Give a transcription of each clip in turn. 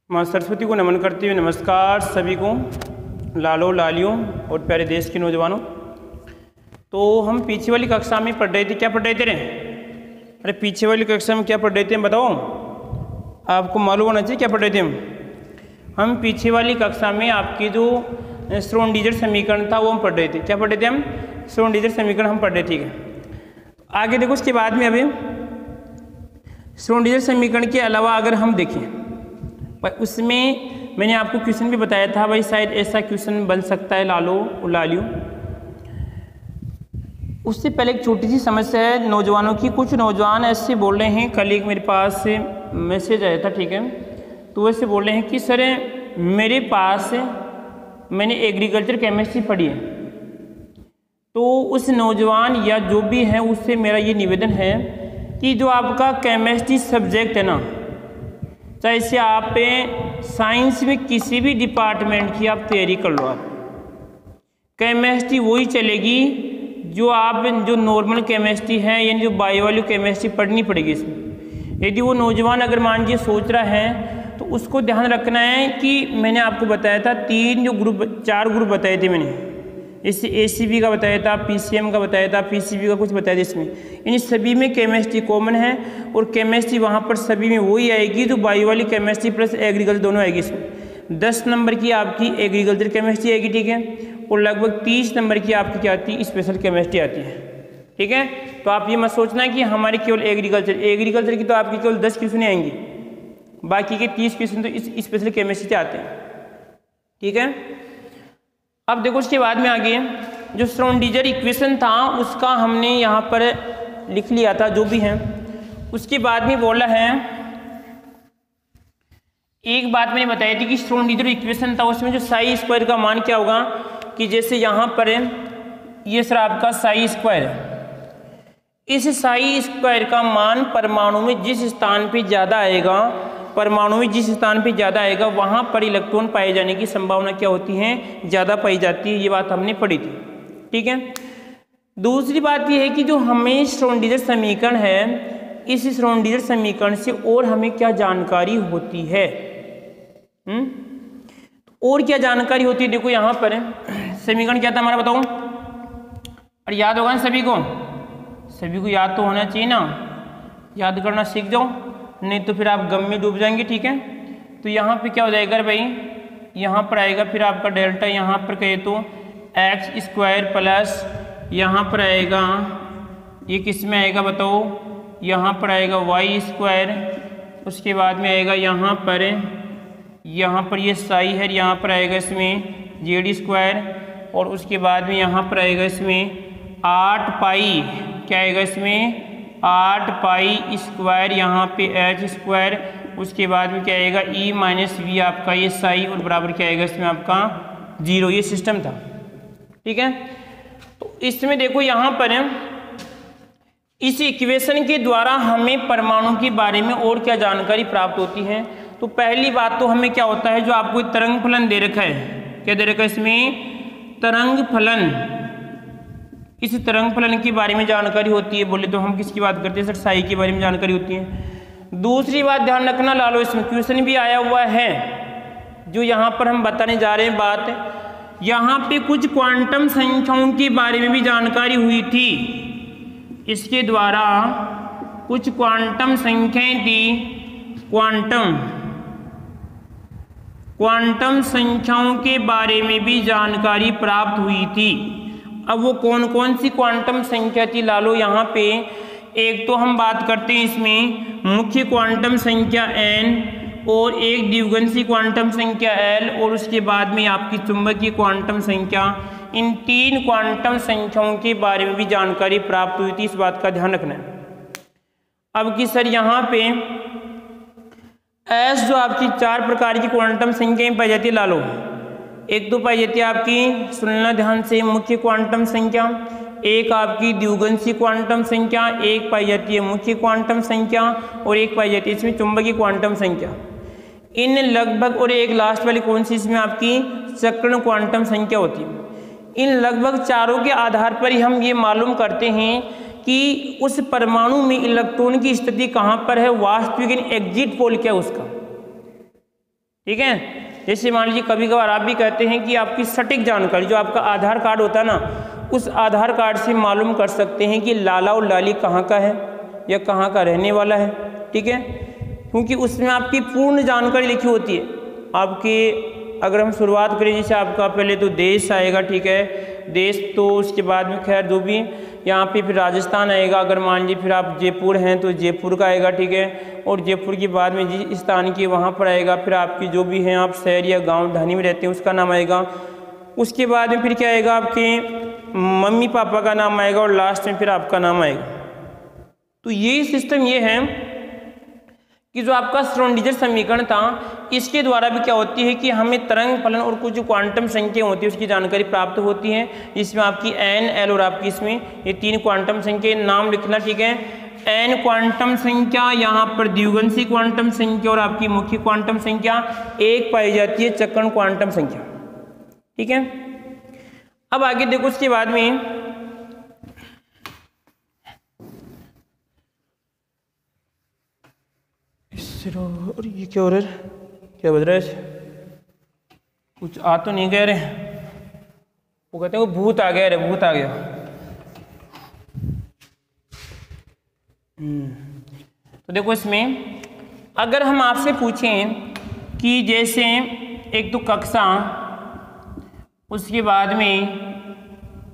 माँ सरस्वती को नमन करते हुए नमस्कार सभी को, लालो लालियों और प्यारे देश के नौजवानों। तो हम पीछे वाली कक्षा में पढ़ रहे थे, क्या पढ़ रहे थे रे? अरे पीछे वाली कक्षा में क्या पढ़ रहे थे बताओ, आपको मालूम होना चाहिए क्या पढ़ रहे थे हम पीछे वाली कक्षा में आपकी जो श्रोडिंगर समीकरण था वो हम पढ़ रहे थे। क्या पढ़ रहे थे हम? श्रोडिंगर समीकरण हम पढ़ रहे थे। ठीक है, आगे देखो उसके बाद में अभी श्रोडिंगर समीकरण के अलावा अगर हम देखें, उसमें मैंने आपको क्वेश्चन भी बताया था भाई, शायद ऐसा क्वेश्चन बन सकता है लालो लालियो। उससे पहले एक छोटी सी समस्या है नौजवानों की। कुछ नौजवान ऐसे बोल रहे हैं, कल एक मेरे पास मैसेज आया था, ठीक है, तो वैसे बोल रहे हैं कि सर मेरे पास मैंने एग्रीकल्चर केमिस्ट्री पढ़ी है। तो उस नौजवान या जो भी है उससे मेरा ये निवेदन है कि जो आपका केमिस्ट्री सब्जेक्ट है ना, चाहे से आप साइंस में किसी भी डिपार्टमेंट की आप तैयारी कर लो, आप केमिस्ट्री वही चलेगी जो आप जो नॉर्मल केमिस्ट्री है, यानी जो बायो वाली केमिस्ट्री पढ़नी पड़ेगी इसमें। यदि वो नौजवान अगर मान लीजिए सोच रहा है तो उसको ध्यान रखना है कि मैंने आपको बताया था चार ग्रुप बताए थे मैंने। इससे ACB का बताया था, PCM का बताया था, PCB का कुछ बताया था। इसमें इन सभी में केमिस्ट्री कॉमन है और केमिस्ट्री वहाँ पर सभी में वही आएगी जो बायो वाली केमिस्ट्री प्लस एग्रीकल्चर दोनों आएगी। इसमें 10 नंबर की आपकी एग्रीकल्चर केमिस्ट्री आएगी, ठीक है, और लगभग 30 नंबर की आपकी क्या आती है, स्पेशल केमिस्ट्री आती है। ठीक है, तो आप ये मत सोचना कि हमारे केवल एग्रीकल्चर की तो आपकी केवल 10 क्वेश्चन आएंगी, बाकी के 30 क्वेश्चन तो इस स्पेशल केमिस्ट्री से आते हैं। ठीक है, अब देखो उसके बाद में आगे जो श्रोडिंगर इक्वेशन था उसका हमने यहाँ पर लिख लिया था जो भी है। उसके बाद में बोला है, एक बात मैंने बताई थी कि श्रोडिंगर इक्वेशन था उसमें जो साई स्क्वायर का मान क्या होगा, कि जैसे यहाँ पर ये सर आपका साई स्क्वायर है, इस साई स्क्वायर का मान परमाणु में जिस स्थान पे ज़्यादा आएगा, वहाँ पर इलेक्ट्रॉन पाए जाने की संभावना क्या होती है, ज़्यादा पाई जाती है। ये बात हमने पढ़ी थी। ठीक है, दूसरी बात यह है कि जो हमें श्रोडिंगर समीकरण है, इस श्रोडिंगर समीकरण से और हमें क्या जानकारी होती है, और क्या जानकारी होती है। देखो यहाँ पर समीकरण क्या था हमारा, बताओ। और याद होगा ना सभी को याद तो होना चाहिए ना, याद करना सीख जाओ, नहीं तो फिर आप गम में डूब जाएंगे। ठीक है, तो यहाँ पे क्या हो जाएगा भाई, यहाँ पर आएगा फिर आपका डेल्टा, यहाँ पर कहे तो एक्स स्क्वायर प्लस यहाँ पर आएगा, ये किस में आएगा बताओ, यहाँ पर आएगा वाई स्क्वायर, उसके बाद में आएगा यहाँ पर ये साई है, यहाँ पर आएगा इसमें जेड स्क्वायर, और उसके बाद में यहाँ पर आएगा इसमें 8 पाई, क्या आएगा इसमें 8 पाई स्क्वायर, यहाँ पे एच स्क्वायर, उसके बाद में क्या आएगा ई माइनस वी आपका ये साई, और बराबर क्या आएगा इसमें आपका 0। ये सिस्टम था। ठीक है, तो इसमें देखो यहाँ पर इस इक्वेशन के द्वारा हमें परमाणु के बारे में और क्या जानकारी प्राप्त होती है। तो पहली बात तो हमें क्या होता है, जो आपको तरंग फलन दे रखा है, क्या दे रखा है इसमें, तरंग फलन। इस तरंग फलन के बारे में जानकारी होती है। बोले तो हम किसकी बात करते हैं सर, साई के बारे में जानकारी होती है। दूसरी बात ध्यान रखना लालो, इसमें क्वेश्चन भी आया हुआ है जो यहाँ पर हम बताने जा रहे हैं बात, यहाँ पे कुछ क्वांटम संख्याओं के बारे में भी जानकारी हुई थी। इसके द्वारा कुछ क्वांटम संख्याएं थी, क्वांटम संख्याओं के बारे में भी जानकारी प्राप्त हुई थी। अब वो कौन कौन सी क्वांटम संख्या थी लालो, यहाँ पे एक तो हम बात करते हैं इसमें मुख्य क्वांटम संख्या n, और एक द्विगुणसी क्वांटम संख्या l, और उसके बाद में आपकी चुंबकीय क्वांटम संख्या। इन 3 क्वांटम संख्याओं के बारे में भी जानकारी प्राप्त हुई थी, इस बात का ध्यान रखना है। अब कि सर यहाँ पे S जो आपकी 4 प्रकार की क्वांटम संख्याएं पाई जाती है लालो, एक तो पाई जाती है आपकी, सुनना ध्यान से, मुख्य क्वांटम संख्या, एक आपकी द्विगुणसी क्वांटम संख्या, एक पाई जाती है मुख्य क्वांटम संख्या, और एक पाई जाती है इसमें चुंबकीय क्वांटम संख्या। इन लगभग, और एक लास्ट वाली कौन सी, इसमें आपकी चक्रण क्वांटम संख्या होती है। इन लगभग चारों के आधार पर ही हम ये मालूम करते हैं कि उस परमाणु में इलेक्ट्रॉन की स्थिति कहाँ पर है, वास्तविक एग्जिट पोल क्या है उसका। ठीक है। जैसे मान लीजिए कभी कभार आप भी कहते हैं कि आपकी सटीक जानकारी जो आपका आधार कार्ड होता है ना, उस आधार कार्ड से मालूम कर सकते हैं कि लाला और लाली कहाँ का है या कहाँ का रहने वाला है। ठीक है, क्योंकि उसमें आपकी पूर्ण जानकारी लिखी होती है। आपकी अगर हम शुरुआत करें, जैसे आपका पहले तो देश आएगा, ठीक है, देश, तो उसके बाद में खैर जो भी यहाँ पे फिर राजस्थान आएगा। अगर मान लीजिए फिर आप जयपुर हैं तो जयपुर का आएगा, ठीक है, और जयपुर के बाद में जिस स्थान की वहाँ पर आएगा। फिर आपकी जो भी हैं, आप शहर या गांव ढानी में रहते हैं, उसका नाम आएगा। उसके बाद में फिर क्या आएगा, आपके मम्मी पापा का नाम आएगा, और लास्ट में फिर आपका नाम आएगा। तो ये सिस्टम ये है कि जो आपका श्रोडिंगर समीकरण था, इसके द्वारा भी क्या होती है कि हमें तरंग फलन और कुछ जो क्वांटम संख्या होती है उसकी जानकारी प्राप्त होती है। इसमें आपकी एन, एल और आपकी इसमें ये 3 क्वांटम संख्या नाम लिखना, ठीक है। एन क्वांटम संख्या, यहाँ पर द्विगुणसी क्वांटम संख्या और आपकी मुख्य क्वांटम संख्या एक पाई जाती है चक्रण क्वांटम संख्या। ठीक है, अब आगे देखो, उसके बाद में और ये क्या हो रहा है, क्या बज रहा है, कुछ आ तो नहीं कह रहे, वो कहते हैं वो भूत आ गया, रे भूत आ गया। तो देखो, इसमें अगर हम आपसे पूछें कि जैसे एक तो कक्षा, उसके बाद में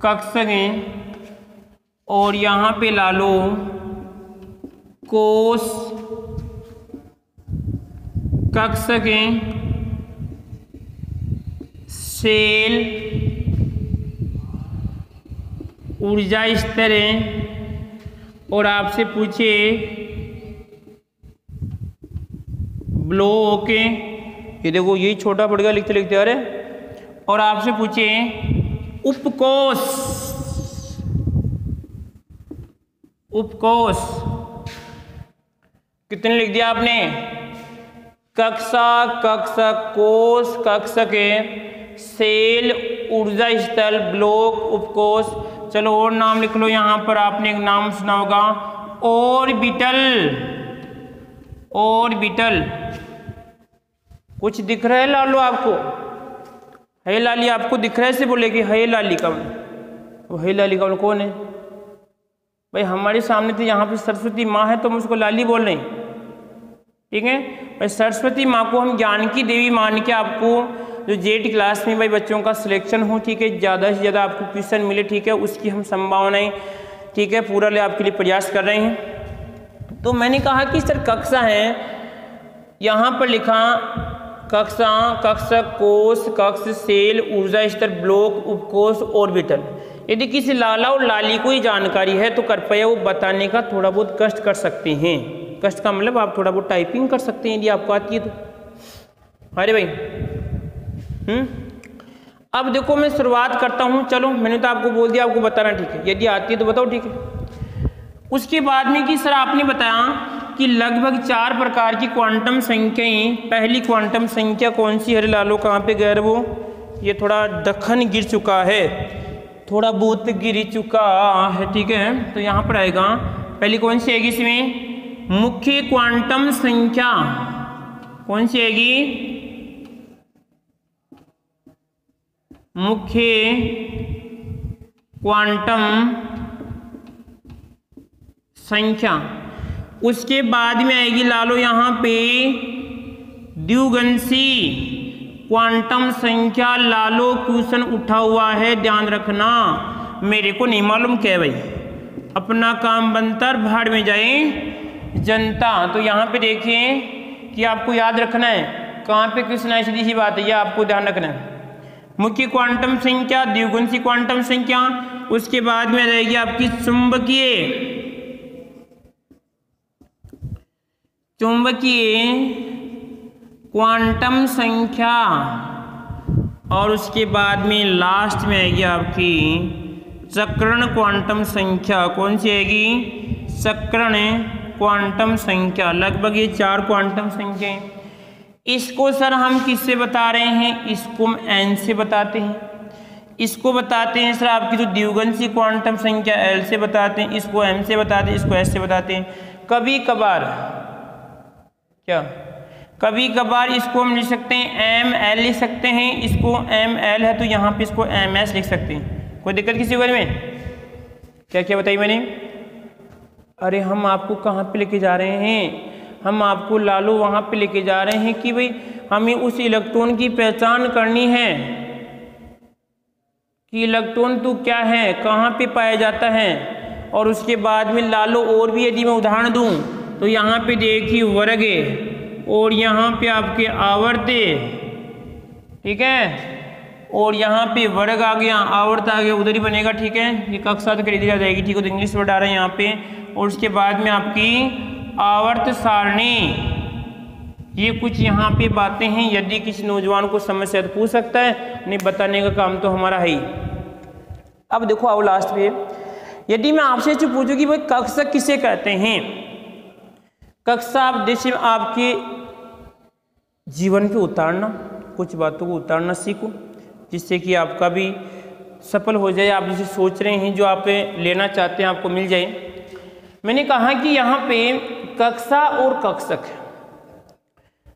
कक्षकें, और यहाँ पे ला लो कोस, कक्षकें, सेल, ऊर्जा स्तरें, और आपसे पूछे ब्लॉक, ये देखो यही छोटा पड़ गया लिखते लिखते, अरे, और आपसे पूछे उपकोष, उपकोष कितने लिख दिया आपने, कक्षा, कक्षक, कोष, कक्षके, सेल, ऊर्जा स्थल, ब्लॉक, उपकोष। चलो और नाम लिख लो, यहाँ पर आपने एक नाम सुना होगा ऑर्बिटल, ऑर्बिटल। कुछ दिख रहा है लालू आपको, है लाली आपको दिख रहा है, से बोले कि है लाली कौन, वो है लाली कौन, कौन है भाई, हमारे सामने तो यहाँ पे सरस्वती माँ है तो हम उसको लाली बोल रहे हैं। ठीक है भाई, सरस्वती माँ को हम ज्ञान की देवी मान के आपको जो जेट क्लास में भाई बच्चों का सिलेक्शन हो, ठीक है, ज़्यादा से ज़्यादा आपको क्वेश्चन मिले, ठीक है, उसकी हम संभावनाएं, ठीक है, पूरा ले आपके लिए प्रयास कर रहे हैं। तो मैंने कहा कि सर कक्षा है, यहाँ पर लिखा कक्षा, कक्षक, कोष, कक्ष, सेल, ऊर्जा स्तर, ब्लॉक, उपकोष, ऑर्बिटल। यदि किसी लाला और लाली को ही जानकारी है तो कृपया वो बताने का थोड़ा बहुत कष्ट कर सकते हैं। कष्ट का मतलब आप थोड़ा बहुत टाइपिंग कर सकते हैं यदि आपको आती है तो। अरे भाई, अब देखो मैं शुरुआत करता हूँ। चलो मैंने तो आपको बोल दिया, आपको बताना, ठीक है, यदि आती है तो बताओ, ठीक है। उसके बाद में कि सर आपने बताया कि लगभग 4 प्रकार की क्वांटम संख्याएं, पहली क्वांटम संख्या कौन सी, हरे लालो कहाँ पे गए वो, ये थोड़ा दखन गिर चुका है, थोड़ा बहुत गिर चुका है, ठीक है। तो यहाँ पर आएगा पहली कौन सी आएगी, इसमें मुख्य क्वांटम संख्या कौन सी आएगी, मुख्य क्वांटम संख्या। उसके बाद में आएगी लालो यहाँ पे द्विगुणसी क्वांटम संख्या। लालो क्वेश्चन उठा हुआ है, ध्यान रखना, मेरे को नहीं मालूम क्या भाई, अपना काम बनता भाड़ में जाए जनता। तो यहाँ पे देखिए कि आपको याद रखना है कहाँ पे क्वेश्चन है, सीधी सी बात है, यह आपको ध्यान रखना है। मुख्य क्वांटम संख्या, द्विगुणसी क्वांटम संख्या, उसके बाद में रहेगी आपकी चुंबकीय, चुंबकीय क्वांटम संख्या, और उसके बाद में लास्ट में आएगी आपकी चक्रण क्वांटम संख्या। कौन सी आएगी, चक्रण क्वांटम संख्या। लगभग ये 4 क्वांटम संख्या। इसको सर हम किससे बता रहे हैं, इसको हम एन से बताते हैं, इसको बताते हैं सर आपकी जो द्विगुणसी क्वांटम संख्या एल से बताते हैं, इसको एम से बताते हैं, इसको एस से बताते हैं। कभी कभार क्या, कभी कभार इसको हम लिख सकते हैं एम एल लिख सकते हैं, इसको एम एल है तो यहाँ पे इसको एम एस लिख सकते हैं। कोई दिक्कत किसी बारे में? क्या क्या बताई मैंने? अरे हम आपको कहाँ पे लेके जा रहे हैं? हम आपको लालू वहाँ पे लेके जा रहे हैं कि भाई हमें उस इलेक्ट्रॉन की पहचान करनी है कि इलेक्ट्रॉन तो क्या है, कहाँ पे पाया जाता है। और उसके बाद में लालू और भी यदि मैं उदाहरण दूँ तो यहाँ पे देखिए वर्ग और यहाँ पे आपके आवर्त, ठीक है, और यहाँ पे वर्ग आ गया, आवर्त आ गया, उधर ही बनेगा, ठीक है। ये कक्षा तो खरीदी जा जाएगी, ठीक है। तो इंग्लिश वर्ड आ रहा है यहाँ पे, और उसके बाद में आपकी आवर्त सारणी, ये कुछ यहाँ पे बातें हैं। यदि किसी नौजवान को समस्या तो पूछ सकता है, नहीं बताने का काम तो हमारा है ही। अब देखो आओ लास्ट पे, यदि मैं आपसे पूछूं कि भाई कक्षा किसे कहते हैं? कक्षा आप जैसे आपके जीवन पे उतारना, कुछ बातों को उतारना सीखो जिससे कि आपका भी सफल हो जाए, आप जिसे सोच रहे हैं, जो आप लेना चाहते हैं आपको मिल जाए। मैंने कहा कि यहाँ पे कक्षा और कक्षक है,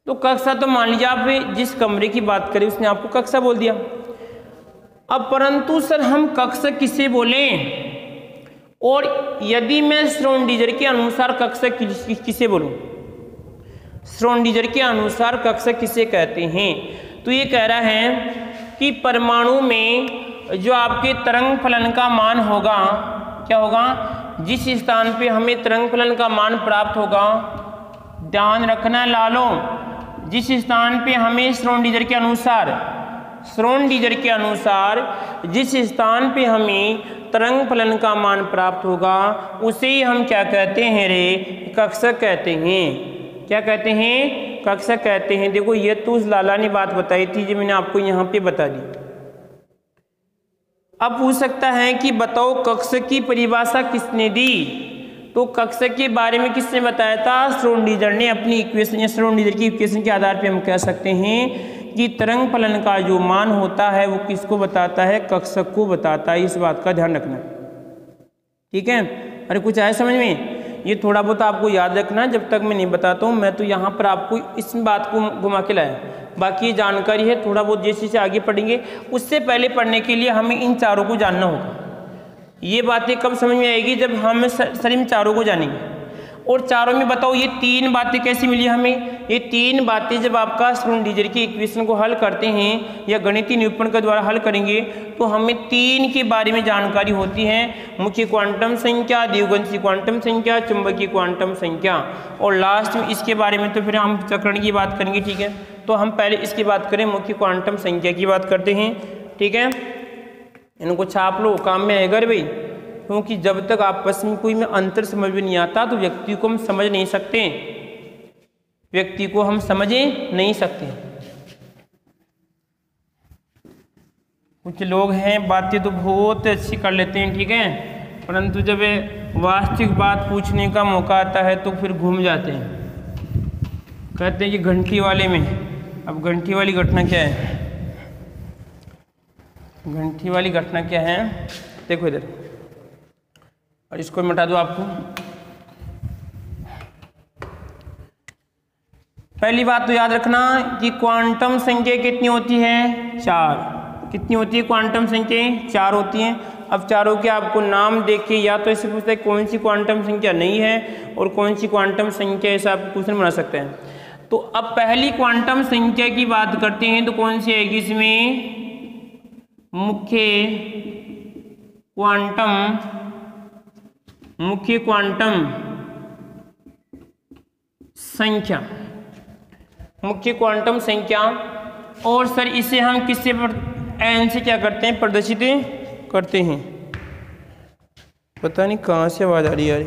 तो कक्षा तो मान लीजिए आप जिस कमरे की बात करें उसने आपको कक्षा बोल दिया। अब परंतु सर हम कक्षक किसे बोलें? और यदि मैं श्रोडिंगर के अनुसार कक्षक किसे बोलूं? श्रोडिंगर के अनुसार कक्षक किसे कहते हैं? तो ये कह रहा है कि परमाणु में जो आपके तरंग फलन का मान होगा, क्या होगा? जिस स्थान पे हमें तरंग फलन का मान प्राप्त होगा, ध्यान रखना लालो, जिस स्थान पे हमें श्रोडिंगर के अनुसार जिस स्थान पे हमें तरंग फलन का मान प्राप्त होगा उसे हम क्या कहते हैं रे? कक्षक कहते हैं। क्या कहते हैं? कक्षक कहते हैं। देखो ये तो उस लाला ने बात बताई थी जो मैंने आपको यहाँ पे बता दी। अब पूछ सकता है कि बताओ कक्षक की परिभाषा किसने दी? तो कक्षक के बारे में किसने बताया था? श्रोडिंगर ने अपनी इक्वेशन या श्रोडिंगर की इक्वेशन के आधार पे हम कह सकते हैं कि तरंग फलन का जो मान होता है वो किसको बताता है? कक्षक को बताता है। इस बात का ध्यान रखना, ठीक है। अरे कुछ आया समझ में? ये थोड़ा बहुत आपको याद रखना, जब तक मैं नहीं बताता हूँ मैं तो यहाँ पर आपको इस बात को घुमा के लाया। बाकी जानकारी है, थोड़ा बहुत जैसे से आगे पढ़ेंगे उससे पहले पढ़ने के लिए हमें इन चारों को जानना होगा। ये बातें कब समझ में आएगी? जब हम सर इन चारों को जानेंगे। और चारों में बताओ ये तीन बातें कैसी मिली हमें? ये तीन बातें जब आपका श्रोडिंगर की इक्वेशन को हल करते हैं या गणितीय निरूपण के द्वारा हल करेंगे तो हमें तीन के बारे में जानकारी होती है। मुख्य क्वांटम संख्या, द्विगुणित क्वांटम संख्या, चुंबकीय क्वांटम संख्या, और लास्ट में इसके बारे में तो फिर हम चक्रण की बात करेंगे, ठीक है। तो हम पहले इसकी बात करें, मुख्य क्वांटम संख्या की बात करते हैं, ठीक है। इनको छाप लो, काम में आएगा रे भाई, क्योंकि जब तक आपस में कोई में अंतर समझ में नहीं आता तो व्यक्ति को हम समझ नहीं सकते, व्यक्ति को हम समझ नहीं सकते। कुछ लोग हैं बातें तो बहुत अच्छी कर लेते हैं, ठीक है, परंतु जब वास्तविक बात पूछने का मौका आता है तो फिर घूम जाते हैं। कहते हैं कि घंटी वाले में, अब घंटी वाली घटना क्या है? घंटी वाली घटना क्या है देखो इधर, और इसको मिटा दो आपको। पहली बात तो याद रखना कि क्वांटम संख्या कितनी होती है? 4। कितनी होती है क्वांटम संख्या? 4 होती हैं। अब चारों के आपको नाम देख के या तो ऐसे पूछता है कौन सी क्वांटम संख्या नहीं है और कौन सी क्वांटम संख्या, ऐसा आप क्वेश्चन बना सकते हैं। तो अब पहली क्वांटम संख्या की बात करते हैं तो कौन सी आएगी इसमें? मुख्य क्वांटम संख्या, मुख्य क्वांटम संख्या। और सर इसे हम किससे एन से क्या करते हैं? प्रदर्शित करते हैं। पता नहीं कहाँ से आवाज आ रही है यार,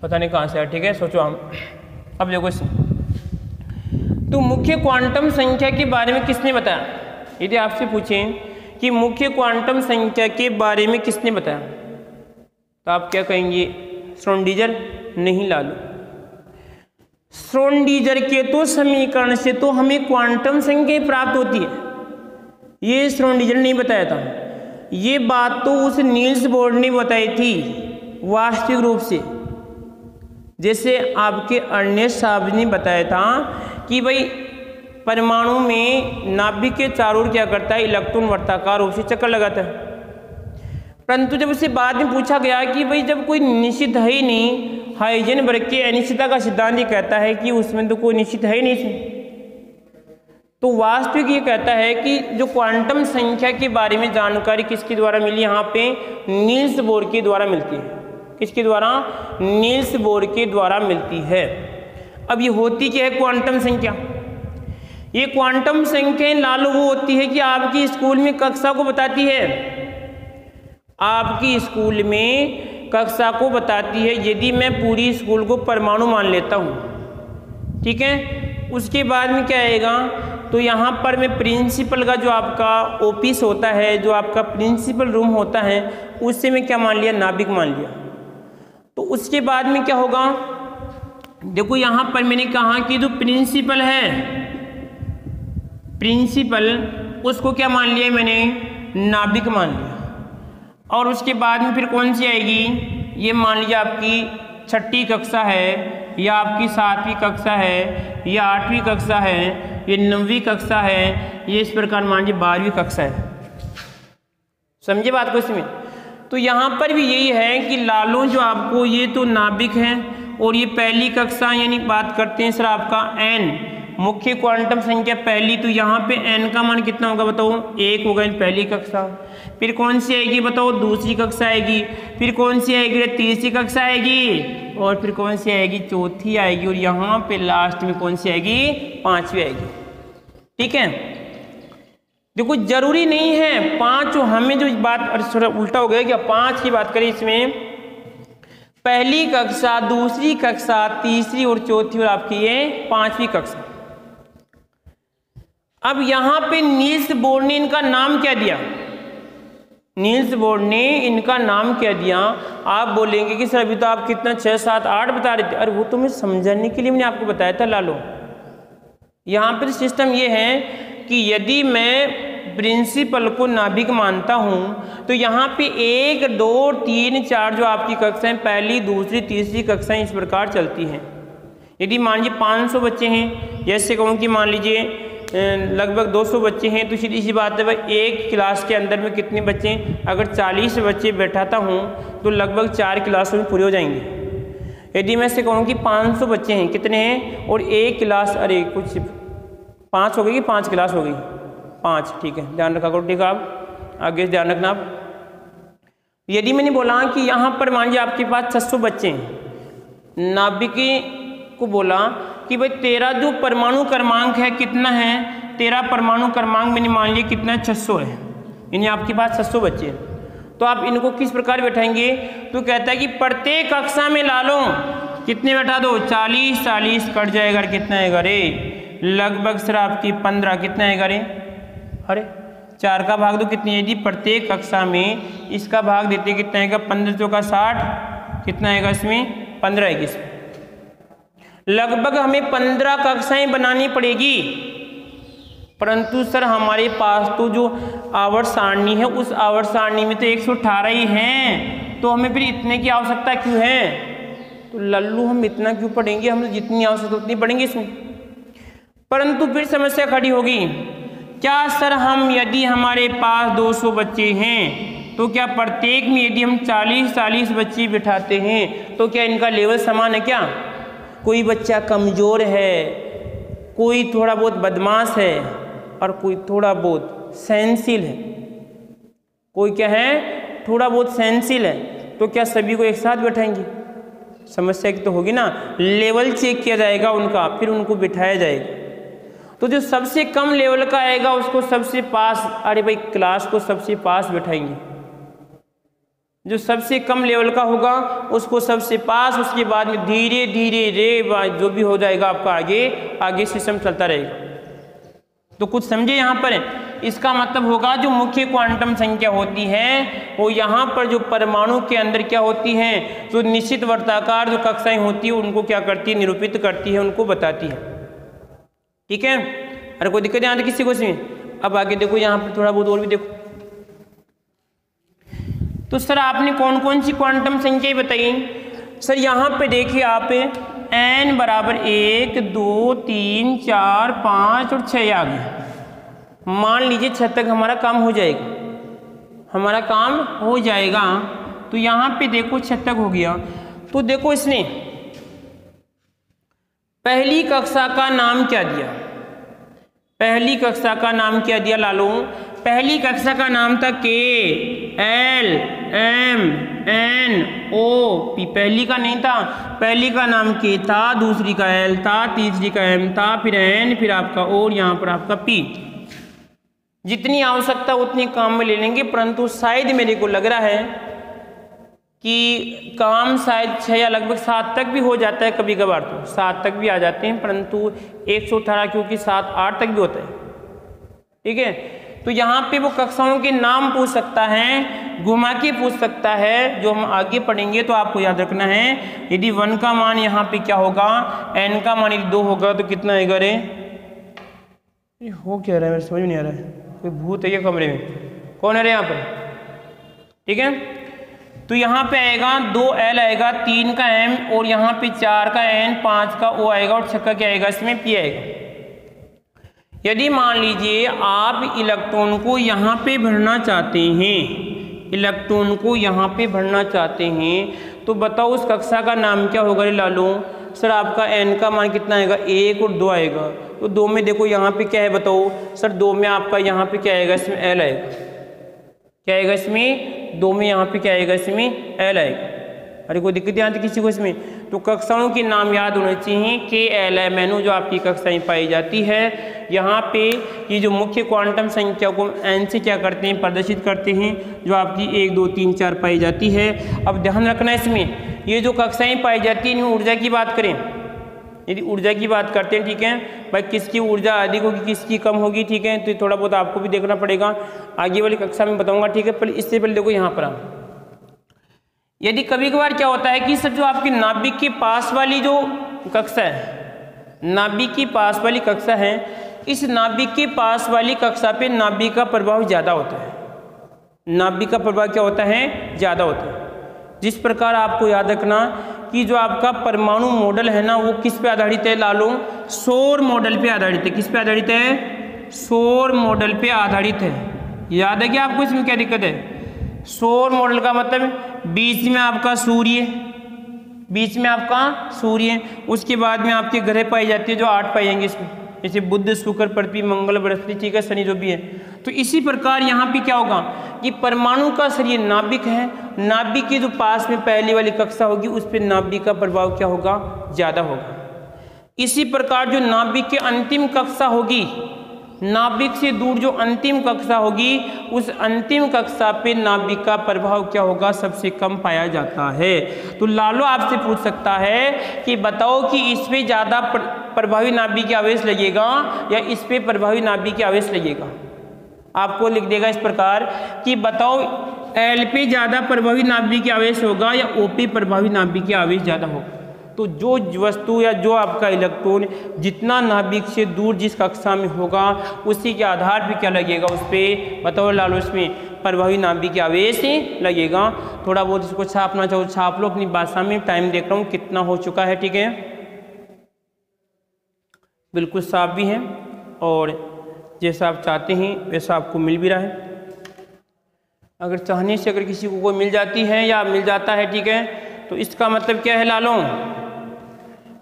पता नहीं कहाँ से है, ठीक है, सोचो हम। अब देखो इसे, तो मुख्य क्वांटम संख्या के बारे में किसने बताया? यदि आपसे पूछें कि मुख्य क्वांटम संख्या के बारे में किसने बताया तो आप क्या कहेंगे? श्रोडिंगर? नहीं लालू, श्रोडिंगर के तो समीकरण से तो हमें क्वांटम संख्या प्राप्त होती है, ये श्रोडिंगर ने नहीं बताया था। ये बात तो उस नील्स बोर ने बताई थी, वास्तविक रूप से, जैसे आपके अर्नेस्ट साहब ने बताया था कि भाई परमाणु में नाभिक के चारों ओर क्या करता है, इलेक्ट्रॉन वर्ताकार रूप से चक्कर लगाता है। परंतु जब उससे बाद में पूछा गया कि भाई जब कोई निश्चित है ही नहीं, हाइजेनबर्ग के अनिश्चितता का सिद्धांत ये कहता है कि उसमें तो कोई निश्चित है ही नहीं इसमें, तो वास्तविक ये कहता है कि जो क्वांटम संख्या के बारे में जानकारी किसके द्वारा मिली, यहाँ पे नील्स बोर के द्वारा मिलती है। किसके द्वारा? नील्स बोर के द्वारा मिलती है। अब ये होती क्या है क्वांटम संख्या? ये क्वांटम संख्या लालू वो होती है कि आपकी स्कूल में कक्षा को बताती है, आपकी स्कूल में कक्षा को बताती है। यदि मैं पूरी स्कूल को परमाणु मान लेता हूँ, ठीक है, उसके बाद में क्या आएगा, तो यहाँ पर मैं प्रिंसिपल का जो आपका ऑफिस होता है, जो आपका प्रिंसिपल रूम होता है, उससे मैं क्या मान लिया, नाभिक मान लिया। तो उसके बाद में क्या होगा, देखो यहाँ पर मैंने कहा कि जो प्रिंसिपल है, प्रिंसिपल उसको क्या मान लिया मैंने, नाभिक मान लिया। और उसके बाद में फिर कौन सी आएगी, ये मान लीजिए आपकी छठी कक्षा है, या आपकी 7वीं कक्षा है, या 8वीं कक्षा है, ये 9वीं कक्षा है, ये इस प्रकार मान लीजिए 12वीं कक्षा है। समझे बात को इसमें? तो यहाँ पर भी यही है कि लालों जो आपको ये तो नाभिक है, और ये पहली कक्षा यानी बात करते हैं सर आपका n मुख्य क्वांटम संख्या पहली, तो यहाँ पे n का मान कितना होगा बताओ, 1 होगा पहली कक्षा। फिर कौन सी आएगी बताओ, दूसरी कक्षा आएगी। फिर कौन सी आएगी, तीसरी कक्षा आएगी। और फिर कौन सी आएगी, चौथी आएगी। और यहाँ पे लास्ट में कौन सी आएगी, 5वीं आएगी। ठीक है, देखो जरूरी नहीं है 5, हमें जो बात थोड़ा उल्टा हो गया क्या, 5 की बात करें इसमें, पहली कक्षा, दूसरी कक्षा, तीसरी और चौथी, और आपकी ये 5वीं कक्षा। अब यहां पे नील्स बोर ने इनका नाम क्या दिया, नील्स बोर ने इनका नाम क्या दिया। आप बोलेंगे कि सर अभी तो आप कितना 6, 7, 8 बता रहे थे। अरे वो तो मैं समझाने के लिए मैंने आपको बताया था लालो। यहाँ पर सिस्टम ये है कि यदि मैं प्रिंसिपल को नाभिक मानता हूँ, तो यहाँ पे 1, 2, 3, 4 जो आपकी कक्षाएं, पहली, दूसरी, तीसरी कक्षाएं इस प्रकार चलती हैं। यदि मान लीजिए 500 बच्चे हैं, जैसे कहूँ कि मान लीजिए लगभग 200 बच्चे हैं, तो सीधी सी बात है भाई एक क्लास के अंदर में कितने बच्चे हैं, अगर 40 बच्चे बैठाता हूँ तो लगभग 4 क्लासों में पूरे हो जाएंगे। यदि मैं से कहूँ कि 500 बच्चे हैं, कितने हैं, और एक क्लास, अरे कुछ 5 हो गई कि 5 क्लास हो गई, 5, ठीक है, ध्यान रखा करो। ठीक है, आप आगे ध्यान रखना। आप यदि मैंने बोला कि यहाँ पर मान लीजिए आपके पास 600 बच्चे हैं, नाभिक को बोला कि भाई तेरा जो परमाणु क्रमांक है कितना है, तेरा परमाणु क्रमांक मैंने मान लिया कितना है, 600 है, यानी आपके पास 600 बच्चे हैं। तो आप इनको किस प्रकार बैठाएंगे, तो कहता है कि प्रत्येक कक्षा में ला लो, कितने बैठा दो, 40, 40 कट जाएगा, कितना आएगा रे, लगभग सर आपकी 15, कितना आएगा रे, अरे 4 का भाग दो कितनी, यदि प्रत्येक कक्षा में इसका भाग देते कितना आएगा, 15 चौका 60, कितना आएगा इसमें, 15 आएगी इसमें। लगभग हमें 15 कक्षाएं बनानी पड़ेगी, परंतु सर हमारे पास तो जो आवर्त सारणी है, उस आवर्त सारणी में तो 118 ही हैं, तो हमें फिर इतने की आवश्यकता क्यों है, तो लल्लू हम इतना क्यों पढ़ेंगे, हम जितनी आवश्यकता उतनी पढ़ेंगे इसमें। परंतु फिर समस्या खड़ी होगी, क्या सर हम यदि हमारे पास 200 बच्चे हैं, तो क्या प्रत्येक में यदि हम 40-40 बच्चे बिठाते हैं, तो क्या इनका लेवल समान है क्या, कोई बच्चा कमज़ोर है, कोई थोड़ा बहुत बदमाश है, और कोई थोड़ा बहुत सहनशील है, कोई क्या है थोड़ा बहुत सहनशील है, तो क्या सभी को एक साथ बैठाएंगे, समस्या की तो होगी ना। लेवल चेक किया जाएगा उनका, फिर उनको बिठाया जाएगा। तो जो सबसे कम लेवल का आएगा उसको सबसे पास, अरे भाई क्लास को सबसे पास बैठाएंगे, जो सबसे कम लेवल का होगा उसको सबसे पास, उसके बाद में धीरे धीरे रे जो भी हो जाएगा आपका आगे सिस्टम चलता रहेगा। तो कुछ समझे यहाँ पर, इसका मतलब होगा जो मुख्य क्वांटम संख्या होती है वो यहाँ पर जो परमाणु के अंदर क्या होती हैं, जो निश्चित वर्ताकार जो कक्षाएं होती है उनको क्या करती है, निरूपित करती है, उनको बताती है। ठीक है, अरे कोई दिक्कत यहाँ किसी को इसमें। अब आगे देखो यहाँ पर थोड़ा बहुत और भी देखो, तो सर आपने कौन कौन सी क्वांटम संख्याएं बताई? सर यहाँ पे देखिए आप n बराबर 1 2 3 4 5 और 6 आ गए। मान लीजिए 6 तक हमारा काम हो जाएगा, हमारा काम हो जाएगा। तो यहाँ पे देखो 6 तक हो गया। तो देखो इसने पहली कक्षा का नाम क्या दिया? पहली कक्षा का नाम क्या दिया लालू? पहली कक्षा का नाम था K L M N O P। पहली का नहीं था, पहली का नाम K था, दूसरी का L था, तीसरी का M था, फिर N, फिर आपका O और यहाँ पर आपका P। जितनी आवश्यकता उतनी काम में ले लेंगे, परंतु शायद मेरे को लग रहा है कि काम शायद 6 या लगभग 7 तक भी हो जाता है, कभी कभार तो 7 तक भी आ जाते हैं, परंतु 118 क्योंकि 7 8 तक भी होता है। ठीक है, तो यहाँ पे वो कक्षाओं के नाम पूछ सकता है, घुमा के पूछ सकता है, जो हम आगे पढ़ेंगे। तो आपको याद रखना है, यदि 1 का मान यहाँ पे क्या होगा, n का मान यदि 2 होगा तो कितना आएगा रे? हो क्या रहा है, मेरे समझ में नहीं आ रहा है। कोई भूत है क्या कमरे में? कौन है रे यहाँ पर? ठीक है, तो यहाँ पे आएगा 2L आएगा, 3 का M और यहाँ पे 4 का N, 5 का O आएगा और 6 का क्या आएगा, इसमें P आएगा। यदि मान लीजिए आप इलेक्ट्रॉन को यहाँ पे भरना चाहते हैं, इलेक्ट्रॉन को यहाँ पे भरना चाहते हैं, तो बताओ उस कक्षा का नाम क्या होगा रे लालू? सर आपका N का मान कितना आएगा? 1 और 2 आएगा। तो 2 में देखो यहाँ पे क्या है बताओ? सर 2 में आपका यहाँ पे क्या आएगा, इसमें L आएगा। क्या आएगा इसमें? 2 में यहाँ पे क्या आएगा, इसमें L आएगा। अरे कोई दिक्कत यहाँ किसी को इसमें? तो कक्षाओं के नाम याद होने चाहिए। K L M N O जो आपकी कक्षाएं पाई जाती है, यहाँ पे ये जो मुख्य क्वांटम संख्या को N से क्या करते हैं, प्रदर्शित करते हैं, जो आपकी 1 2 3 4 पाई जाती है। अब ध्यान रखना इसमें, ये जो कक्षाएं पाई जाती हैं, इनमें ऊर्जा की बात करें, यदि ऊर्जा की बात करते हैं, ठीक है भाई, किसकी ऊर्जा अधिक होगी, किसकी कम होगी, ठीक है, तो थोड़ा बहुत आपको भी देखना पड़ेगा, आगे वाली कक्षा में बताऊंगा। ठीक है, पहले इससे पहले देखो यहाँ पर यदि कभी कभार क्या होता है कि सर जो आपकी नाभिक के पास वाली जो कक्षा है, नाभिक के पास वाली कक्षा है, इस नाभिक के पास वाली कक्षा पे नाभिक का प्रभाव ज़्यादा होता है। नाभिक का प्रभाव क्या होता है, ज़्यादा होता है। जिस प्रकार आपको याद रखना कि जो आपका परमाणु मॉडल है ना, वो किस पे आधारित है लालू? सौर मॉडल पे आधारित है। किस पे आधारित है? सौर मॉडल पे आधारित है। याद है क्या आपको? इसमें क्या दिक्कत है? सौर मॉडल का मतलब बीच में आपका सूर्य, बीच में आपका सूर्य, उसके बाद में आपके ग्रह पाई जाती है जो 8 पाई जाएंगे इसमें, जैसे बुध, शुक्र, पृथ्वी, मंगल, बृहस्पति, ठीक है, शनि जो भी है। तो इसी प्रकार यहाँ पे क्या होगा कि परमाणु का शरीर नाभिक है, नाभिक के जो पास में पहली वाली कक्षा होगी उस पर नाभिक का प्रभाव क्या होगा, ज़्यादा होगा। इसी प्रकार जो नाभिक की अंतिम कक्षा होगी, नाभिक से दूर जो अंतिम कक्षा होगी, उस अंतिम कक्षा पे नाभिक का प्रभाव क्या होगा, सबसे कम पाया जाता है। तो लालू आपसे पूछ सकता है कि बताओ कि इस पे ज़्यादा प्रभावी नाभिक की आवेश लगेगा या इस पे प्रभावी नाभिक की आवेश लगेगा। आपको लिख देगा इस प्रकार कि बताओ L पे ज़्यादा प्रभावी नाभिक की आवेश होगा या O पे प्रभावी नाभिक की आवेश ज़्यादा होगा। तो जो वस्तु या जो आपका इलेक्ट्रॉन जितना नाभिक से दूर जिस कक्षा में होगा, उसी के आधार पर क्या लगेगा, उस पर बताओ लालू, इसमें प्रभावी नाभिक की आवेश लगेगा। थोड़ा बहुत इसको छापना चाहो छाप लो अपनी भाषा में। टाइम देख रहा हूँ कितना हो चुका है, ठीक है, बिल्कुल साफ भी है और जैसा आप चाहते हैं वैसा आपको मिल भी रहा है। अगर चाहने से अगर किसी को कोई मिल जाती है या मिल जाता है, ठीक है, तो इसका मतलब क्या है लालू?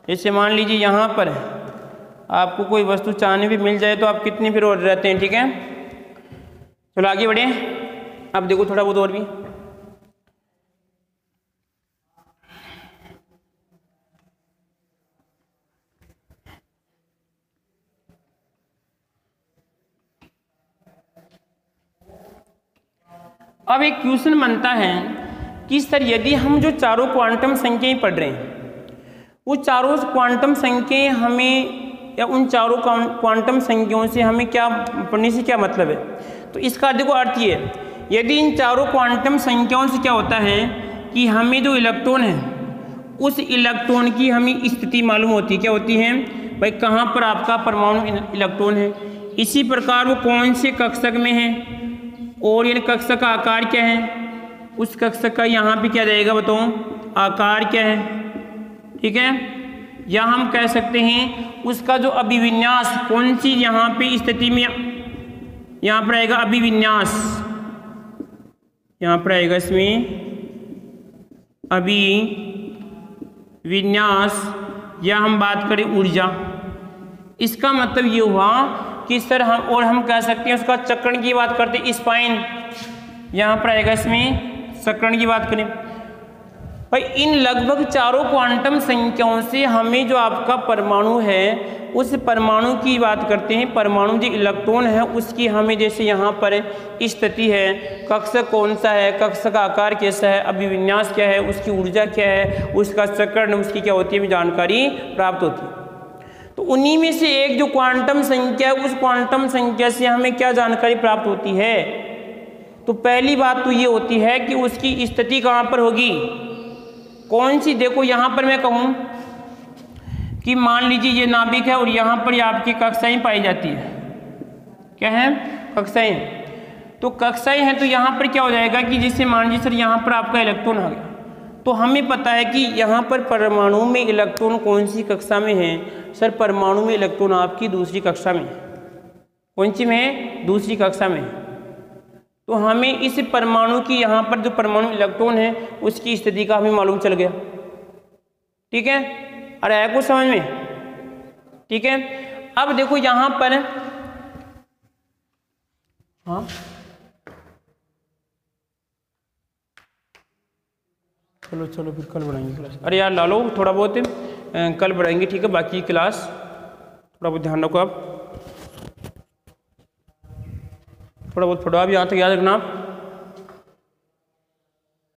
जैसे मान लीजिए यहाँ पर आपको कोई वस्तु चाहने भी मिल जाए तो आप कितने फिर और रहते हैं, ठीक है। चलो आगे बढ़े। अब देखो थोड़ा बहुत और भी, अब एक क्वेश्चन बनता है कि सर यदि हम जो चारों क्वांटम संख्याएं पढ़ रहे हैं, वो चारों क्वांटम संख्याएं हमें या उन चारों क्वांटम संख्याओं से हमें क्या पढ़ने से क्या मतलब है? तो इसका देखो अर्थ ये, यदि इन चारों क्वांटम संख्याओं से क्या होता है कि हमें जो इलेक्ट्रॉन है उस इलेक्ट्रॉन की हमें स्थिति मालूम होती है। क्या होती है भाई? कहाँ पर आपका परमाणु इलेक्ट्रॉन है, इसी प्रकार वो कौन से कक्षक में है और ये कक्षक का आकार क्या है, उस कक्षा का यहाँ पे क्या रहेगा बताओ, आकार क्या है, ठीक है। या हम कह सकते हैं उसका जो अभिविन्यास, कौन सी यहाँ पे स्थिति में यहाँ पर आएगा अभिविन्यास, यहाँ पर आएगा इसमें अभिविन्यास, या हम बात करें ऊर्जा। इसका मतलब ये हुआ कि सर हम कह सकते हैं उसका चक्रण की बात करते हैं, स्पाइन यहाँ पर आएगा इसमें चक्रण की बात करें। भाई इन लगभग चारों क्वांटम संख्याओं से हमें जो आपका परमाणु है उस परमाणु की बात करते हैं। परमाणु जो इलेक्ट्रॉन है उसकी हमें जैसे यहाँ पर स्थिति है, कक्षा कौन सा है, कक्षा का आकार कैसा है, अभिविन्यास क्या है, उसकी ऊर्जा क्या है, उसका चक्रण, उसकी क्या होती है जानकारी प्राप्त होती है। तो उन्हीं में से एक जो क्वांटम संख्या है, उस क्वांटम संख्या से हमें क्या जानकारी प्राप्त होती है। तो पहली बात तो ये होती है कि उसकी स्थिति कहाँ पर होगी, कौन सी। देखो यहाँ पर मैं कहूँ कि मान लीजिए ये नाभिक है और यहाँ पर आपकी कक्षाएं पाई जाती है, क्या है, कक्षाएं। तो कक्षाएं हैं तो यहाँ पर क्या हो जाएगा कि जैसे मान लीजिए सर यहाँ पर आपका इलेक्ट्रॉन आ गया, तो हमें पता है कि यहाँ पर परमाणु में इलेक्ट्रॉन कौन सी कक्षा में है। सर परमाणु में इलेक्ट्रॉन आपकी दूसरी कक्षा में, कौन सी में, दूसरी कक्षा में। तो हमें इस परमाणु की यहाँ पर जो परमाणु इलेक्ट्रॉन है उसकी स्थिति का हमें मालूम चल गया, ठीक है। अरे आया कुछ समझ में, ठीक है। अब देखो यहाँ पर, हाँ चलो फिर कल बढ़ाएंगे क्लास। अरे यार ला लो थोड़ा बहुत, कल बढ़ाएंगे, ठीक है। बाकी क्लास थोड़ा बहुत ध्यान रखो आप, थोड़ा बहुत पढ़ो आप, यहाँ तक याद रखना आप।